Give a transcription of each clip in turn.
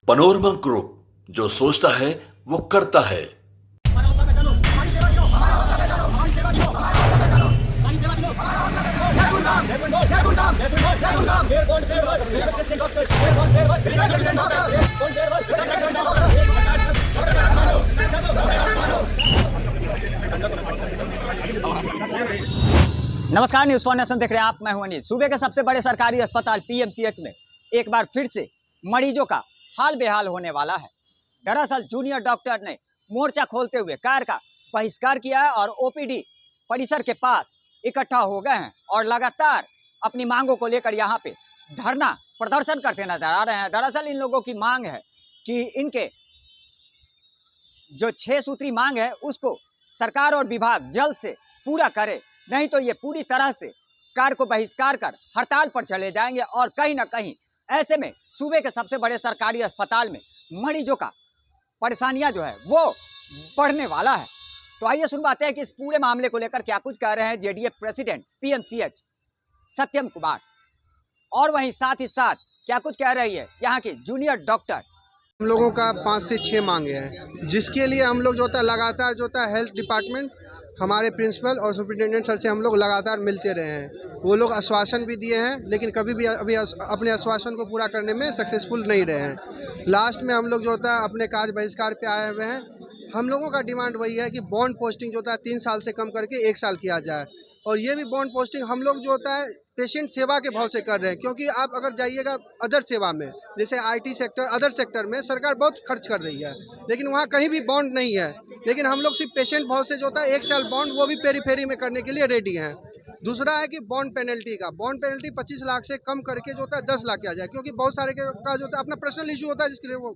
Panorama group, जो सोचता है वो करता है। नमस्कार, न्यूज़ फॉर नेशन देख रहे हैं आप। मैं हूं अनिल। सूबे के सबसे बड़े सरकारी अस्पताल पीएमसीएच में एक बार फिर से मरीजों का हाल बेहाल होने वाला है। दरअसल जूनियर डॉक्टर ने मोर्चा खोलते हुए कार्य का बहिष्कार किया है और ओपीडी परिसर के पास इकट्ठा हो गए हैं और लगातार अपनी मांगों को लेकर यहां पे धरना प्रदर्शन करते नजर आ रहे हैं। दरअसल इन लोगों की मांग है कि इनके जो 6 सूत्री मांग है उसको सरकार और विभाग जल्द से पूरा करे, नहीं तो ये पूरी तरह से कार्य को बहिष्कार कर हड़ताल पर चले जाएंगे और कहीं ना कहीं ऐसे में सूबे के सबसे बड़े सरकारी अस्पताल में मरीजों का परेशानियां जो है वो बढ़ने वाला है। तो आइए सुनवाते हैं कि इस पूरे मामले को लेकर क्या कुछ कह रहे हैं जेडीए प्रेसिडेंट पीएमसीएच सत्यम कुमार, और वहीं साथ ही साथ क्या कुछ कह रही है यहाँ की जूनियर डॉक्टर। हम लोगों का 5 से 6 मांगे हैं, जिसके लिए हम लोग जो होता है लगातार जो होता है हेल्थ डिपार्टमेंट, हमारे प्रिंसिपल और सुपरिटेंडेंट सर से हम लोग लगातार मिलते रहे हैं। वो लोग आश्वासन भी दिए हैं, लेकिन कभी भी अभी अपने आश्वासन को पूरा करने में सक्सेसफुल नहीं रहे हैं। लास्ट में हम लोग जो होता है अपने कार्य बहिष्कार पे आए हुए हैं। हम लोगों का डिमांड वही है कि बॉन्ड पोस्टिंग जो होता है 3 साल से कम करके 1 साल किया जाए, और ये भी बॉन्ड पोस्टिंग हम लोग जो होता है पेशेंट सेवा के भाव से कर रहे हैं। क्योंकि आप अगर जाइएगा अदर सेवा में, जैसे आईटी सेक्टर, अदर सेक्टर में सरकार बहुत खर्च कर रही है, लेकिन वहाँ कहीं भी बॉन्ड नहीं है। लेकिन हम लोग सिर्फ पेशेंट भाव से जो होता है 1 साल बॉन्ड, वो भी पेरी फेरी में करने के लिए रेडी हैं। दूसरा है कि बॉन्ड पेनल्टी का, बॉन्ड पेनल्टी 25 लाख से कम करके जो होता है 10 लाख किया जाए, क्योंकि बहुत सारे का जो होता है अपना पर्सनल इशू होता है, जिसके लिए वो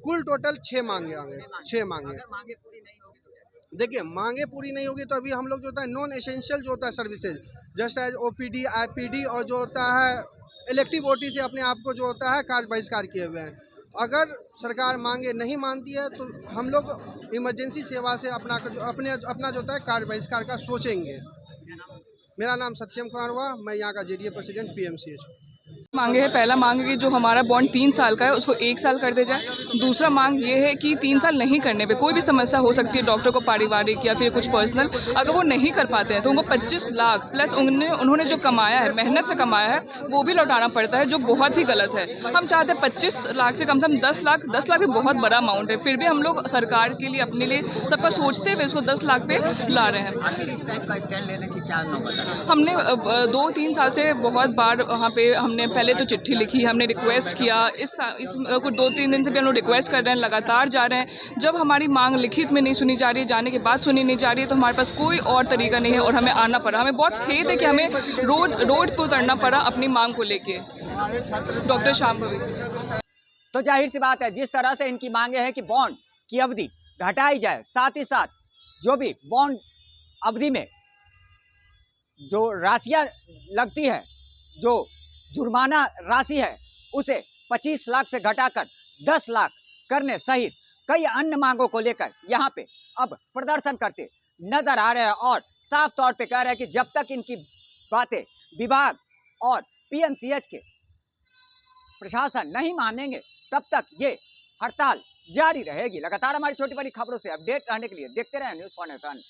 कुल टोटल 6 मांगे। देखिए, मांगे पूरी नहीं होगी तो अभी हम लोग जो होता है नॉन एसेंशियल जो होता है services, just as OPD, IPD और जो होता है इलेक्टिव ओटी से अपने आप को जो होता है कार्य बहिष्कार किए हुए हैं। अगर सरकार मांगे नहीं मानती है तो हम लोग इमरजेंसी सेवा से अपना जो होता है कार्य बहिष्कार का सोचेंगे। मेरा नाम सत्यम कुमार हुआ, मैं यहाँ का जेडीए प्रेसिडेंट पीएमसीएच हूँ। मांगे है, पहला मांग है कि जो हमारा बॉन्ड 3 साल का है उसको 1 साल कर दिया जाए। दूसरा मांग ये है कि 3 साल नहीं करने पे कोई भी समस्या हो सकती है, डॉक्टर को पारिवारिक या फिर कुछ पर्सनल, अगर वो नहीं कर पाते हैं तो उनको 25 लाख प्लस उन्होंने जो कमाया है, मेहनत से कमाया है, वो भी लौटाना पड़ता है, जो बहुत ही गलत है। हम चाहते हैं 25 लाख से कम 10 लाख। 10 लाख भी बहुत बड़ा अमाउंट है, फिर भी हम लोग सरकार के लिए, अपने लिए, सबका सोचते हुए इसको 10 लाख पे ला रहे हैं। इस टाइप का स्टैंड लेने की क्या हमने 2-3 साल से बहुत बार वहाँ पे हमने पहले तो चिट्ठी लिखी, हमने रिक्वेस्ट किया। इस कुछ 2-3 दिन से भी हम लोग रिक्वेस्ट कर रहे हैं, लगातार जा रहे हैं। जब हमारी मांग लिखित में नहीं सुनी जा रही है, जाने के बाद सुनी नहीं जा रही है, तो हमारे पास कोई और तरीका नहीं है और हमें आना पड़ा। हमें बहुत खेद है कि हमें रोड पे उतरना पड़ा अपनी मांग को लेके। डॉक्टर शांभवी, तो जाहिर सी बात है, जिस तरह से इनकी मांगे हैं कि बॉन्ड की अवधि घटाई जाए, साथ ही साथ जो भी बॉन्ड अवधि में जो राशियां लगती है, जो जुर्माना राशि है, उसे 25 लाख से घटाकर 10 लाख करने सहित कई अन्य मांगों को लेकर यहाँ पे अब प्रदर्शन करते नजर आ रहे हैं और साफ तौर पे कह रहे हैं कि जब तक इनकी बातें विभाग और पीएमसीएच के प्रशासन नहीं मानेंगे तब तक ये हड़ताल जारी रहेगी। लगातार हमारी छोटी बड़ी खबरों से अपडेट रहने के लिए देखते रहें न्यूज़ फॉर नेशन।